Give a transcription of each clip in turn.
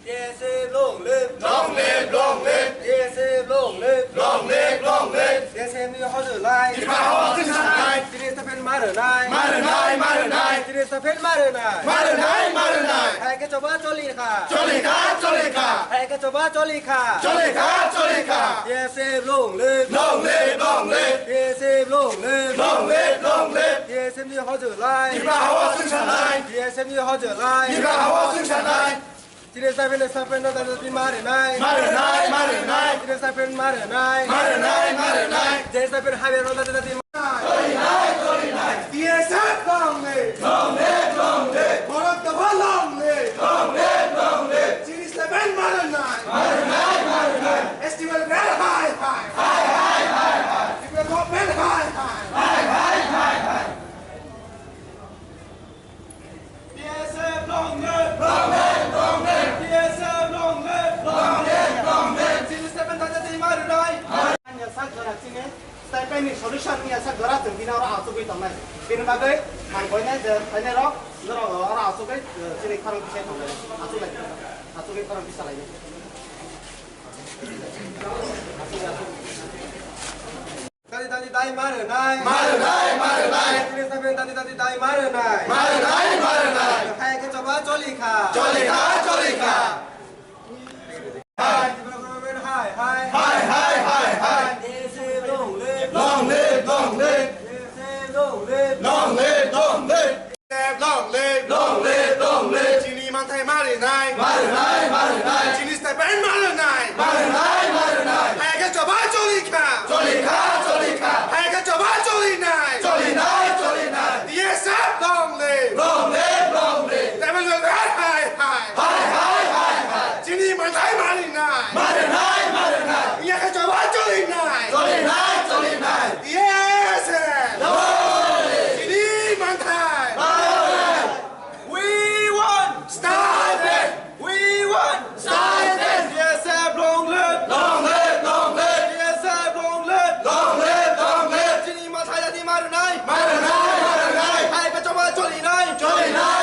DSM long live, long live, long live, DSM long live, long live, long live. DSM นี่เขาจะไล่ ที่บ้าเขาซึ่งฉันนาย ที่นี่สเปนมาเถอะนาย มาเถอะนายมาเถอะนาย ที่นี่สเปนมาเถอะนาย มาเถอะนายมาเถอะนาย ใครก็จะว่าโจลีค่ะ โจลีค่ะโจลีค่ะ ใครก็จะว่าโจลีค่ะ โจลีค่ะโจลีค่ะ DSM long live, long live, long live, DSM long live, long live, long live. DSM นี่เขาจะไล่ ที่บ้าเขาซึ่งฉันนาย DSM นี่เขาจะไล่ ที่บ้าเขาซึ่งฉันนาย ที่นี่สเปนนั่นจะมาเถอะนาย มาเถอะนายมาเถอะนาย ที่นี่สเปนมาเถอะนาย มาเถอะนายมาเถอะนาย ที่นี่สเปนไฮเวย์รถจะมา DSM long live, long live, long live. บอลตะวัน long live, long live, long live. ที่นี่สเปนมาเถอะนาย มาเถอะนายมาเถอะนาย Festival very high, high, High, high, high, high. Festival very high, high. High, high, high, high. DSM long live, Long live, long live, DSM long live, long live, long live. ที่นี่สเปนจะมาเถอะนายอย่าสักกระสิ่งนี้สเปนนี่โซลูชันอย่าสักกระสิ่งที่เราเอาสุกิตออกมาเป็นมาเลยมันคนนี้จะไปในรอบเราเอาสุกิที่นี่คาร์บิเซตออกมาเอาสุกิคาร์บิเซตอะไรเนี่ยtadiมาเถอะนาย มาเถอะนายมาเถอะนาย ที่นี่สเปนtadiมาเถอะนาย มาเถอะนายมาเถอะนาย ใครก็จะว่าโจลีค่ะ โจลีค่ะโจลีค่ะ Hi, hi, hi. High, high, high, high. DSM long live, Long live, long live, DSM long live. long live, long live, Long live, long live, long live. ที่นี่มันไทยมาเถอะนาย มาเถอะนายมาเถอะนาย ที่นี่สเปนมาเถอะนาย มาเถอะนายมาเถอะนาย ใครก็จะว่าโจลีค่ะ โจลีค่ะโจลีค่ะ ใครก็จะว่าโจลีนาย โจลีนายโจลีนาย DSM long live, long live, long live, แต่มันจะvery high, high. high, high, high, high. ที่นี่มันไทยมาเถอะนาย มาเถอะนายมาเถอะนาย อยากจะว่าโจลีนาย โจลีนายโจลีนาย DSM ที่นี่มันไทย We want Start it, We want start it. DSM long live, Long live, long live, DSM long live. long live, long live. ที่นี่มาไทยและที่มาเถอะนาย มาเถอะนายมาเถอะนาย ใครก็จะว่าโจลีนาย โจลีนาย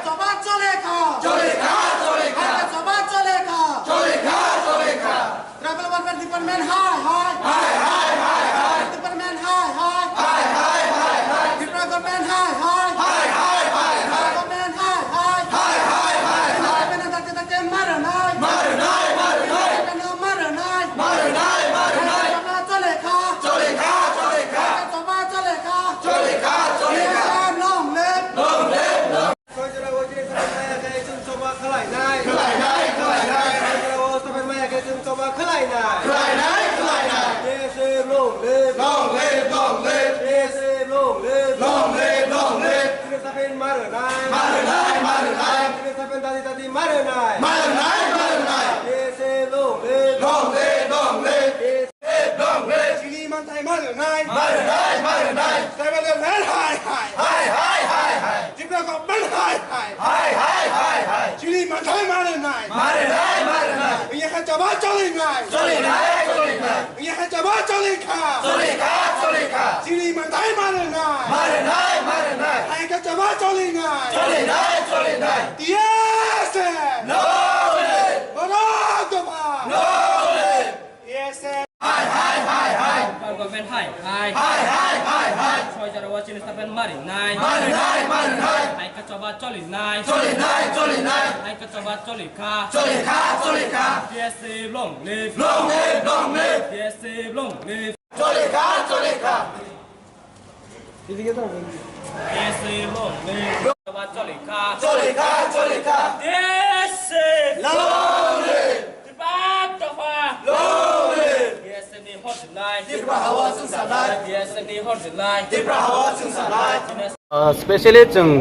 จะว่าโจลีค่ะ โจลีค่ะโจลีค่ะ จะว่าโจลีค่ะ โจลีค่ะโจลีค่ะ Travel one department high, high. High, high, high, high. Department high, high. High, high, high, high. Department high, high. High, high, high, high. Department high, high. High, high, high, high. Department ma ถอะนาย มาเถอะนายมาเถอะนาย Department maเถอะนาย มาเถอะนายมาเถอะนาย จะว่าโจลีค่ะ โจลีค่ะโจลีค่ะ จะว่าโจลีค่ะ โจลีค่ะโจลีค่ะ Long live. Long live, long ก็จะเราจะทำให้ใครจึงจะว่าใครนาย คือไหลนายคือไหลนาย เราจะเป็นแม่ใครจึงจะว่าใครนาย คือไหลนายคือไหลนาย DSM long live, Long live, long live, DSM long live. long live, long live. ที่นี่สเปนมาเถอะนาย มาเถอะนายมาเถอะนาย ที่นี่สเปนtadiมาเถอะนาย มาเถอะนายมาเถอะนาย DSM long live, Long live, long live, long live. ที่นี่มันไทยมาเถอะนาย มาเถอะนายมาเถอะนาย แต่เป็นเรื่องแพ้หายหาย High, high, high, high. ที่เราก็เป็นหายหาย High, high, high, high. ที่นี่มันไทยมาเถอะนาย มาเถอะนายมาเถอะนาย ไม่อยากให้จะว่าโจลีนาย โจลีนายโจลีนาย ไม่อยากให้จะว่าโจลีค่ะ โจลีค่ะโจลีค่ะ ที่นี่มันไทยมาเถอะนาย มาเถอะนายมาเถอะนาย ใครก็จะว่าโจลีนาย โจลีนายโจลีนาย DSM No live, โอ้โหตัวมา no live. DSM High, high, high, high. Government high, high. High, high, high, high. Soy jarawa jenis tapen mari, nine. Ma ถอะนายมาเถอะนาย Hai kecoba coli, nine. โจลีนายโจลีนาย Hai kecoba coli ka. โจลีค่ะโจลีค่ะ DSC long live. Long live, long live. DSC long live. โจลีค่ะโจลีค่ะ DSC long live. Kecoba coli ka. โจลีค่ะโจลีค่ะ DSC Long live, cepat tofa. long live. DSC ni hot nine. ที่พระหัวซึ่งสลาย DSC ni hot nine. ที่พระหัวซึ่งสลาย Especially jeng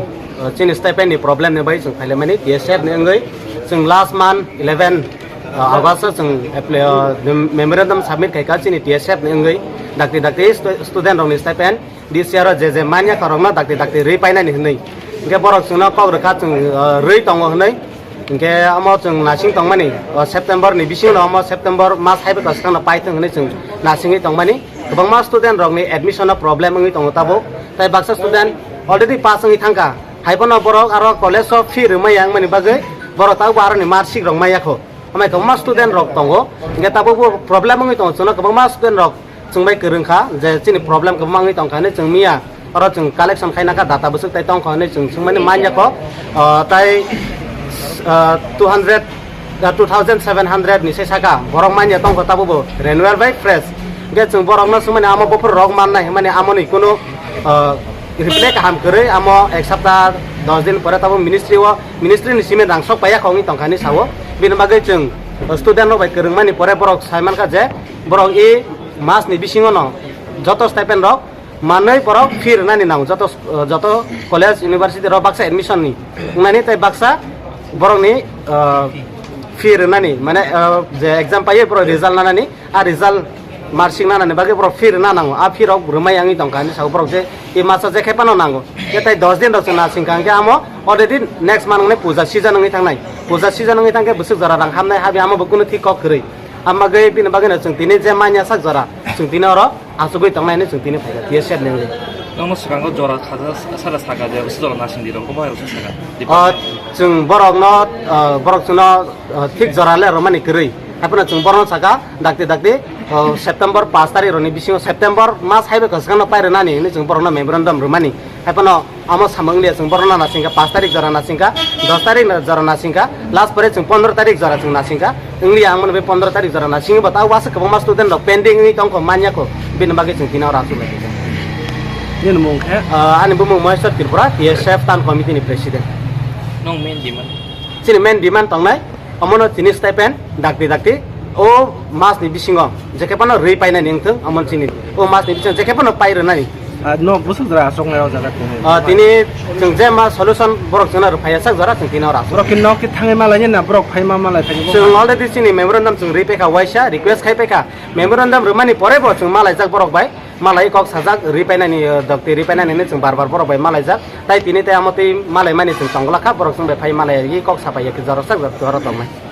chin stipend ni problem ni bai jeng parliament ni DSF ni ngai jeng last month 11 August jeng apply memorandum submit kai ka chin DSF ni ngai dakti student rong ni stipend this year je manya karongna dakti rei paina ni hnai ke borok jengna kok reka jeng rei tongo hnai ke amo jeng nasing tongmani September ni bising no amo September mas haibe ka stang na paiteng hnai jeng nasing ni tongmani kobangma student rong ni admission na problem ngai tongo tabo tai baksa student already pass ngi thangka haibona borok aro college of fee ruma yang mani bagai boro tabu baro ni marksheet rok maya ko amai kobangma student rok tongo hingke tabu problem wngoi tongo chwngno kobangma student rok chungbai kwrung kha je chini problem kobangma wngoi tongkhane chung mia oro chung collection khaina ka data busuk tai tongkho ne chung chungmani manya ko tai 2700 ni sesaka borok manya tongkho tabu bo renewal by fresh ge chung borok no chungmani amo bopor rok mannai mane amoni kuno reply kaham kwrwi amo ek saptah 10 din pore tabu ministry ni sime rangsok paya khongi tongkhani sawo bini bagai chung student rok bai kwrungmani pore borok saiman ka je borok e mas ni bisingo no joto stipend rok manai borok fir nani nang joto college university rok baksa admission ni nani tai baksa borok ni fir nani mane je exam paye pro result nanani a result marksheet nanani bagai borok fir nanango a fir rok rumai angi tongkani sa borok je e masa je khepano nango ye tai 10 din rok na singkangke amo already next month ne puja season ngi tangnai puja season ngi tangke busuk jara rang hamnai habi amo bukuno thik kok krei amma gai bini bagai na chung tini je manya sak jara chung tini oro asugoi tangnai ne chung tini phaga ye set nengli 너무 시간거 저라 가서 살아 사가지 수도가 나신디로 고마요 수사가 chung borok no borok chung no thik jara le romani krei apna chung borok saka dakte September 5 tarikh roni bisingo September mas haibe kasgano paire nani ni chung borok no memorandum romani apna amo samangli chung borok na singka 5 tarikh jara na singka 10 tarikh jara na singka last pare chung 15 tarikh jara chung na singka ingli amon be 15 tarikh jara na singba ta wasa kabama student rok pending ni tongko manya ko bin bagi chung tinau rasu le 얘는 뭔가 ani bumung moisture tripura TSF tan committee ni president 너 main demand chini main demand tongnai amono chini stipend dakti o mas ni bisingo jekepano rei paina ningthung amon chini o mas ni bisingo jekepano paira nani 너 무슨 드라 속나요 자가 tini chung je ma solution borok chuna rupaya sak jara chung tinau rasu 브로kin 너키 탕에 말라냐 나 브록 파이마 말라 타기 chung already chini memorandum chung rei peka waisa request khai peka memorandum rumani pore bo chung malai jak borok bai malai kok sajak rei paina ni dakti rei paina ni chung bar borok bai malai jak tai tini tai amoti malai mani chung tongla kha borok chung bai phai malai yi kok sapai ek jara sak jara tongnai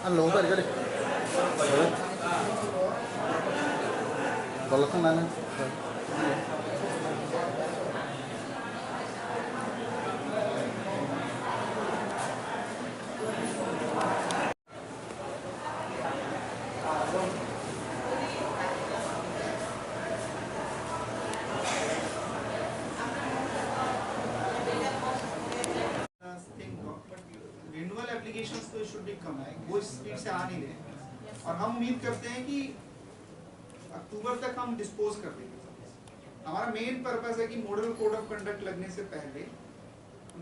Halo, tadi kali. Kalau kan mana? Renewal applications तो should भी कम है वो speed से आ नहीं रहे और हम उम्मीद करते हैं कि अक्टूबर तक हम डिस्पोज कर देंगे। हमारा मेन पर्पस है कि मॉडल कोड ऑफ कंडक्ट लगने से पहले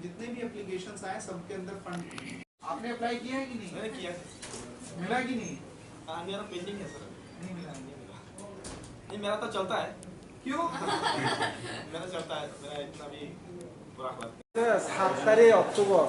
जितने भी एप्लीकेशंस आए सबके अंदर फंड आपने अप्लाई किया है कि नहीं? मैंने किया। मिला कि नहीं? हाँ मेरा पेंडिंग है सर। नहीं मिला। नहीं मेरा तो चलता है। क्यों? मेरा चलता है, मेरा इतना भी बुरा हालत 7 अक्टूबर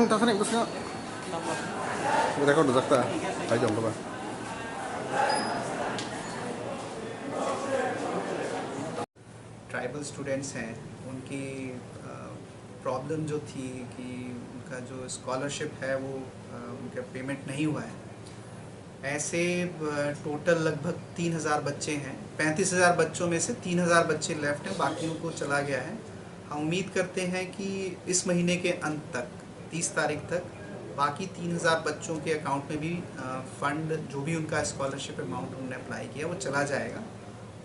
Tak sana bos nggak? Mereka udah zakta, ayo coba. Tribal students हैं उनकी प्रॉब्लम जो थी कि उनका जो स्कॉलरशिप है वो उनका पेमेंट नहीं हुआ है। ऐसे टोटल लगभग 3000 बच्चे हैं। 35,000 बच्चों में से 3000 बच्चे लेफ्ट हैं, बाकियों को चला गया है। हम उम्मीद करते हैं कि इस महीने के अंत तक 30 तारीख तक बाकी 3000 बच्चों के अकाउंट में भी फ़ंड जो भी उनका स्कॉलरशिप अमाउंट उन्होंने अप्लाई किया वो चला जाएगा।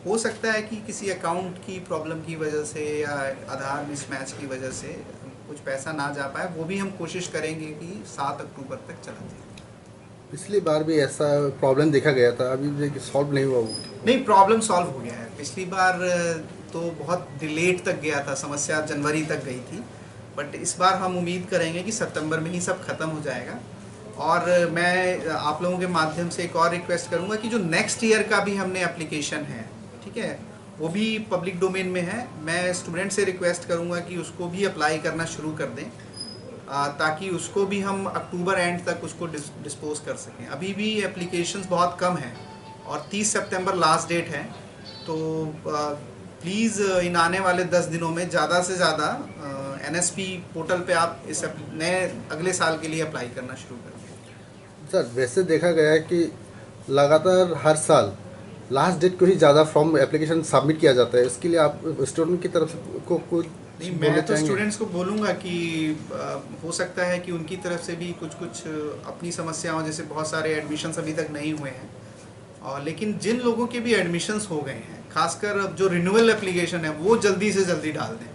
हो सकता है कि किसी अकाउंट की प्रॉब्लम की वजह से या आधार मिसमैच की वजह से कुछ पैसा ना जा पाए, वो भी हम कोशिश करेंगे कि 7 अक्टूबर तक चला जाए। पिछली बार भी ऐसा प्रॉब्लम देखा गया था, अभी भी सॉल्व नहीं हुआ वो। नहीं, प्रॉब्लम सॉल्व हो गया है। पिछली बार तो बहुत डिलेट तक गया था, समस्या जनवरी तक गई थी, बट इस बार हम उम्मीद करेंगे कि सितंबर में ही सब खत्म हो जाएगा और मैं आप लोगों के माध्यम से एक और रिक्वेस्ट करूंगा कि जो नेक्स्ट ईयर का भी हमने एप्लीकेशन है, ठीक है, वो भी पब्लिक डोमेन में है। मैं स्टूडेंट से रिक्वेस्ट करूंगा कि उसको भी अप्लाई करना शुरू कर दें, ताकि उसको भी हम अक्टूबर एंड तक उसको डिस्पोज कर सकें। अभी भी एप्लीकेशंस बहुत कम हैं और 30 सितंबर लास्ट डेट है। तो प्लीज़ इन आने वाले 10 दिनों में ज़्यादा से ज़्यादा NSP पोर्टल पे आप इस नए अगले साल के लिए अप्लाई करना शुरू करें। सर वैसे देखा गया है कि लगातार हर साल लास्ट डेट को ही ज़्यादा फॉर्म एप्लीकेशन सबमिट किया जाता है, इसके लिए आप स्टूडेंट की तरफ से को कुछ नहीं, मैं तो स्टूडेंट्स को बोलूँगा कि हो सकता है कि उनकी तरफ से भी कुछ अपनी समस्याओं, जैसे बहुत सारे एडमिशन्स अभी तक नहीं हुए हैं, और लेकिन जिन लोगों के भी एडमिशन्स हो गए हैं, खासकर जो रिन्यूअल एप्लीकेशन है वो जल्दी से जल्दी डाल दें,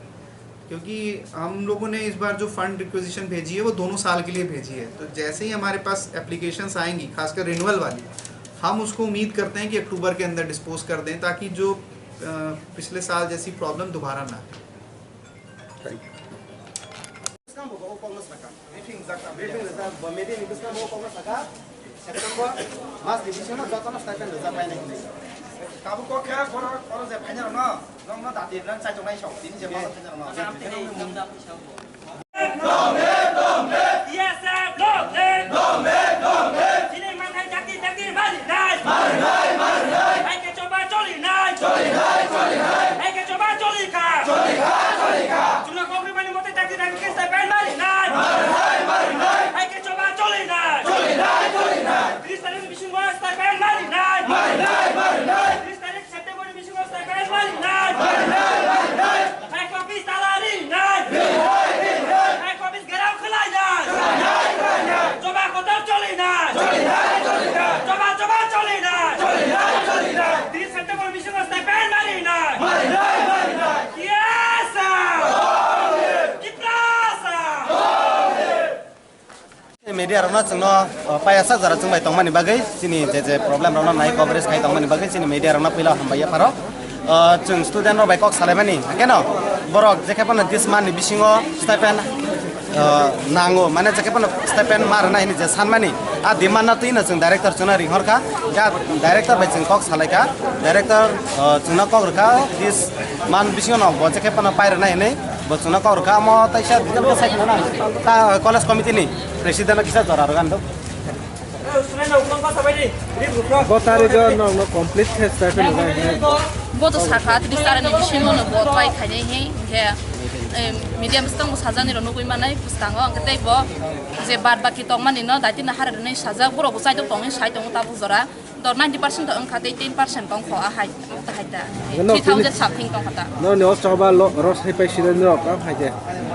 क्योंकि हम लोगों ने इस बार जो फंड रिक्वेजिशन भेजी है वो 2 साल के लिए भेजी है। तो जैसे ही हमारे पास एप्लीकेशंस आएंगी, खासकर रिन्यूअल वाली, हम उसको उम्मीद करते हैं कि अक्टूबर के अंदर डिस्पोज कर दें, ताकि जो पिछले साल जैसी प्रॉब्लम दोबारा ना आए। Kamu kok kira orang saya banyak no tadi dan saya cuma isok ini saya malah banyak media rona chungno paya sak jara chungbai tongmani bagai chini je problem rona nai coverage khai tongmani bagai chini media rona pila hambaya paro chung student ro bai kok salaimani keno borok jekepana this man bisingo stipend nango mane jekepana stipend marna hini je sanmani a demand na tuina chung director chuna ring horka ya director bai chung kok salaika director chuna kok rka this man bisingo no bo jekepana pairna hini bo chuna kok rka mo taisa dikam sai na ta college committee ni president kisah jara kan tuh. complete Bodo sakhat di sana ni bisino no bot pai khane he ke medium stang mo sajani ro no goi manai pustango angte bo je bad baki tong mani no dati na har ne saja boro bo sai to tong sai tong ta bu jora dor 90% tong khate 10% tong kho a hai ta hai ta 3000 something tong khata no choba ros hai pai sidan ro ka hai je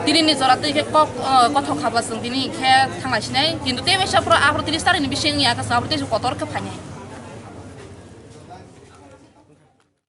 tini ni jora te ke kok kothok khaba sung tini ke thangai sinai kintu te mesa pro apro 30 star ni bising ya ka sa apro te kotor ke phane